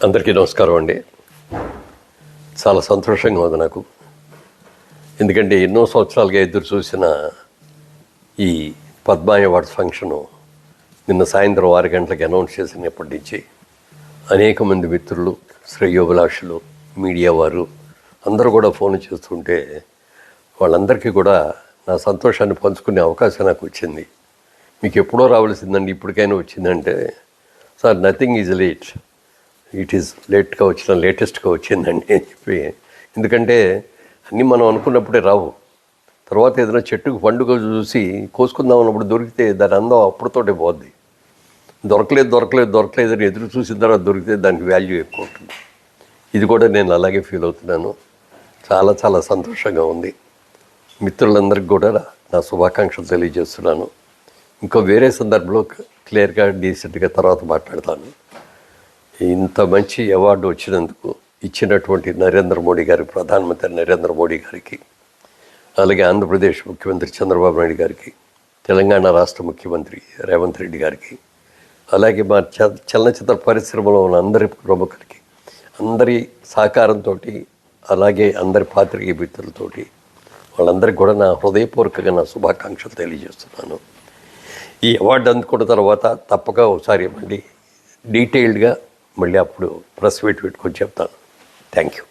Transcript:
అందరికీ నమస్కారం అండి. చాలా సంతోషంగా ఉంది నాకు. ఎందుకంటే ఎన్నో సంవత్సరాలుగా ఎదురు చూసిన ఈ పద్మ అవార్డ్స్ ఫంక్షను నిన్న సాయంత్రం 6 గంటలకు అనౌన్స్ చేసినప్పటి నుంచి అనేక మంది మిత్రులు, శ్రేయోభిలాషులు, మీడియా వారు అందరూ కూడా ఫోన్ చేస్తుంటే వాళ్ళందరికీ కూడా నా సంతోషాన్ని పంచుకునే అవకాశం నాకు వచ్చింది. మీకు ఎప్పుడో రావాల్సిందండి, ఇప్పటికైనా వచ్చిందంటే, sir nothing is late, it is లేటెస్ట్గా వచ్చిందండి అని చెప్పి. ఎందుకంటే అన్నీ మనం అనుకున్నప్పుడే రావు. తర్వాత ఏదైనా చెట్టుకు పండుగ చూసి కోసుకుందాం అన్నప్పుడు దొరికితే దాని అందం అప్పుడుతోటే పోద్ది. దొరకలేదని ఎదురు చూసిన తర్వాత దొరికితే దానికి వాల్యూ ఎక్కువ ఉంటుంది. ఇది కూడా నేను అలాగే ఫీల్ అవుతున్నాను. చాలా చాలా సంతోషంగా ఉంది. మిత్రులందరికీ కూడా నా శుభాకాంక్షలు తెలియజేస్తున్నాను. ఇంకో వేరే సందర్భంలో క్లియర్గా డీసెంట్గా తర్వాత మాట్లాడతాను. ఇంత మంచి అవార్డు వచ్చినందుకు ఇచ్చినటువంటి నరేంద్ర మోడీ గారి, ప్రధానమంత్రి నరేంద్ర మోడీ గారికి, అలాగే ఆంధ్రప్రదేశ్ ముఖ్యమంత్రి చంద్రబాబు నాయుడు గారికి, తెలంగాణ రాష్ట్ర ముఖ్యమంత్రి రేవంత్ రెడ్డి గారికి, అలాగే మా చలనచిత్ర పరిశ్రమలో ఉన్న అందరి ప్రముఖులకి, అందరి సహకారంతో, అలాగే అందరి పాత్రికేయ మిత్రులతోటి వాళ్ళందరికీ కూడా నా హృదయపూర్వకంగా నా శుభాకాంక్షలు తెలియజేస్తున్నాను. ఈ అవార్డు అందుకున్న తర్వాత తప్పక ఒకసారి మళ్ళీ డీటెయిల్డ్గా మళ్ళీ అప్పుడు ప్రెస్ మీట్ పెట్టుకొని చెప్తాను. Thank you.